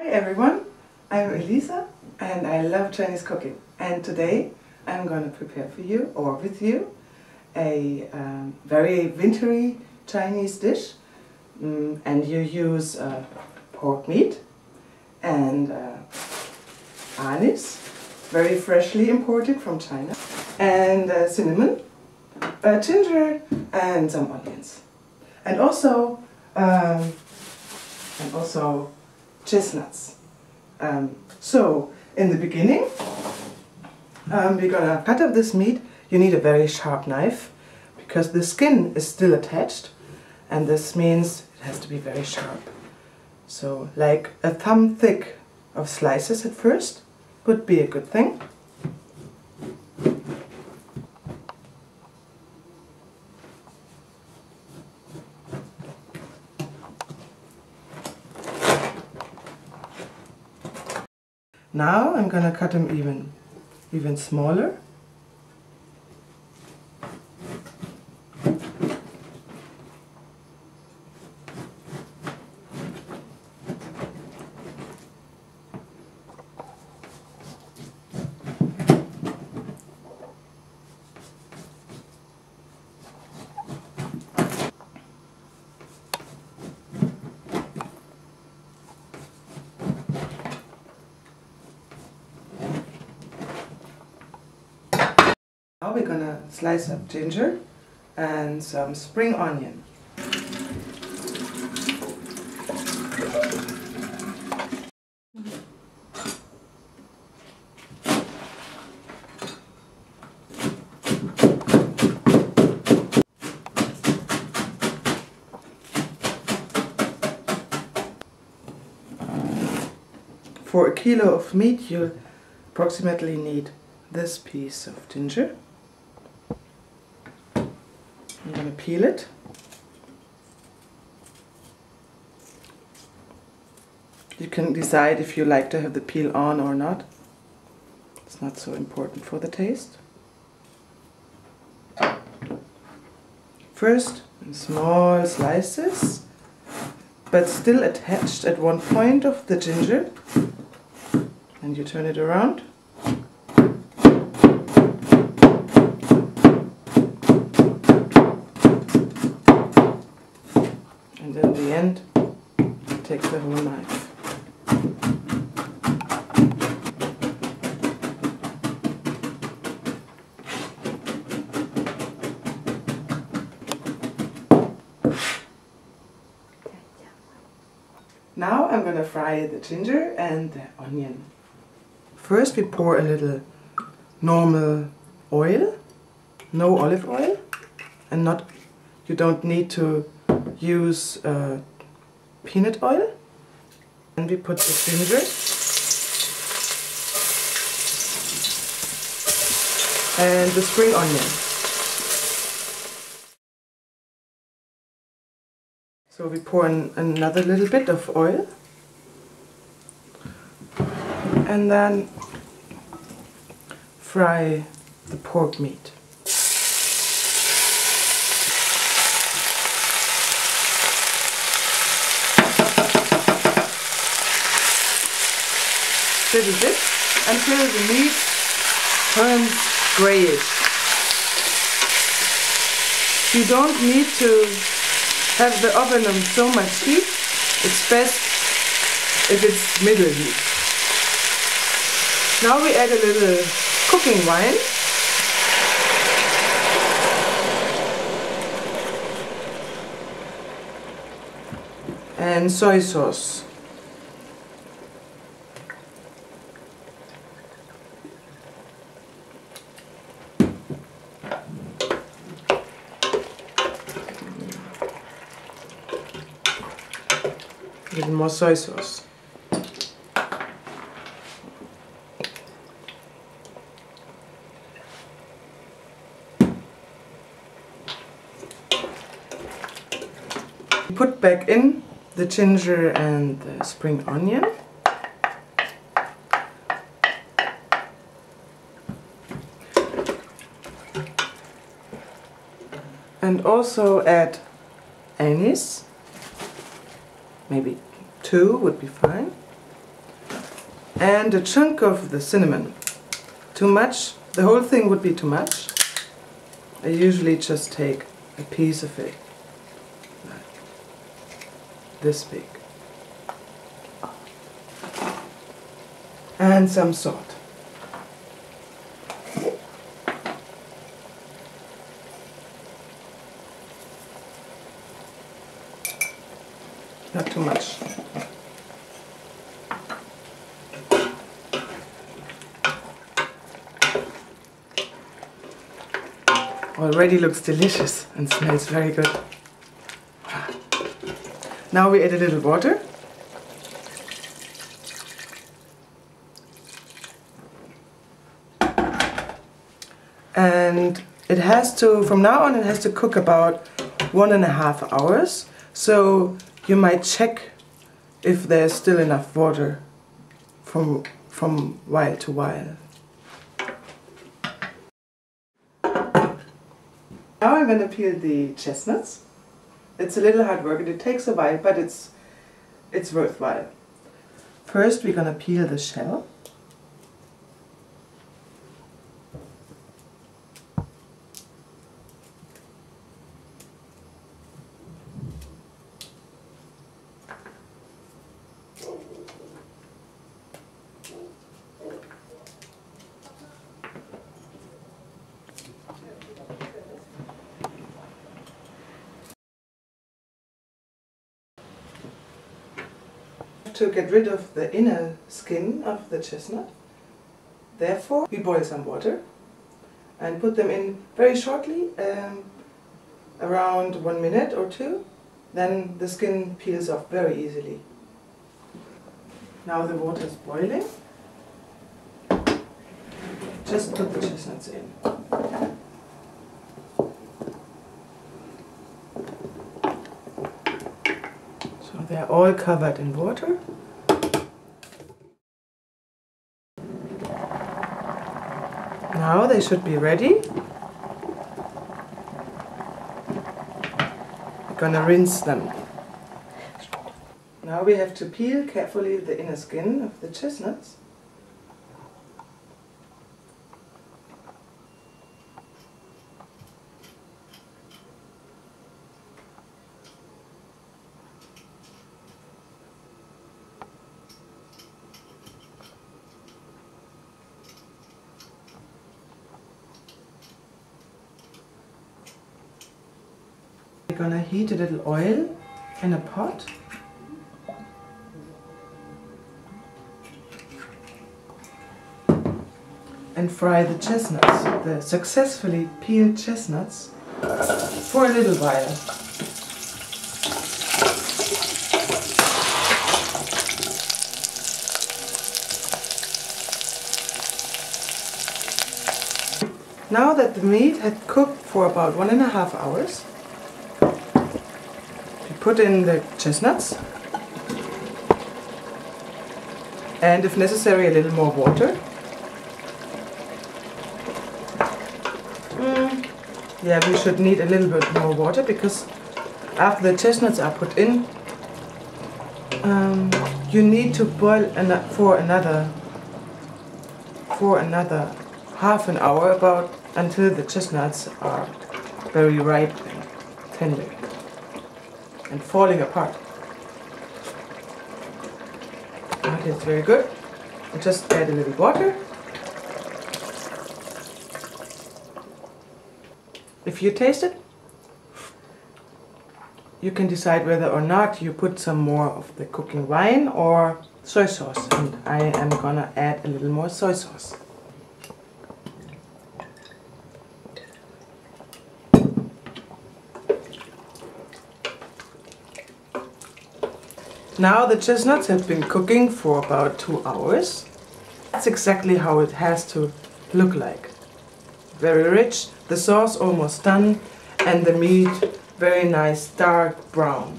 Hi everyone, I'm Elisa and I love Chinese cooking, and today I'm going to prepare for you or with you a very wintry Chinese dish, and you use pork meat and anise, very freshly imported from China, and cinnamon, ginger and some onions, and also chestnuts. So in the beginning, we're gonna cut up this meat. You need a very sharp knife because the skin is still attached, and this means it has to be very sharp. So like a thumb thick of slices at first would be a good thing. Now I'm gonna cut them even smaller. Now we're gonna slice up ginger and some spring onion. For a kilo of meat you approximately need this piece of ginger. I'm going to peel it. You can decide if you like to have the peel on or not. It's not so important for the taste. First in small slices, but still attached at one point of the ginger. And you turn it around. And in the end, take the whole knife. Now I'm going to fry the ginger and the onion. First we pour a little normal oil, no olive oil, and you don't need to use peanut oil. And we put the ginger and the spring onion. So we pour in another little bit of oil, and then fry the pork meat. Little bit until the meat turns grayish. You don't need to have the oven on so much heat. It's best if it's middle heat. Now we add a little cooking wine. And soy sauce. A little more soy sauce. Put back in the ginger and the spring onion. And also add anise. Maybe 2 would be fine. and a chunk of the cinnamon. Too much, the whole thing would be too much. I usually just take a piece of it, like this big. And some salt. Not too much. Already looks delicious and smells very good. Now we add a little water. And it has to, from now on, it has to cook about 1.5 hours. So you might check if there's still enough water from while to while. Now I'm going to peel the chestnuts. It's a little hard work and it takes a while, but it's worthwhile. First we're going to peel the shell. To get rid of the inner skin of the chestnut. Therefore, we boil some water and put them in very shortly, around 1 minute or 2. Then the skin peels off very easily. Now the water is boiling. Just put the chestnuts in. They're all covered in water. Now they should be ready. We're gonna rinse them. Now we have to peel carefully the inner skin of the chestnuts. We're gonna heat a little oil in a pot. And fry the chestnuts, the successfully peeled chestnuts, for a little while. Now that the meat had cooked for about 1.5 hours, put in the chestnuts and, if necessary, a little more water. Yeah, we should need a little bit more water because after the chestnuts are put in, you need to boil for another half an hour about until the chestnuts are very ripe and tender and falling apart. That is very good. And just add a little water. If you taste it, you can decide whether or not you put some more of the cooking wine or soy sauce. And I am gonna add a little more soy sauce. Now the chestnuts have been cooking for about 2 hours. That's exactly how it has to look like. Very rich, the sauce almost done, and the meat very nice dark brown.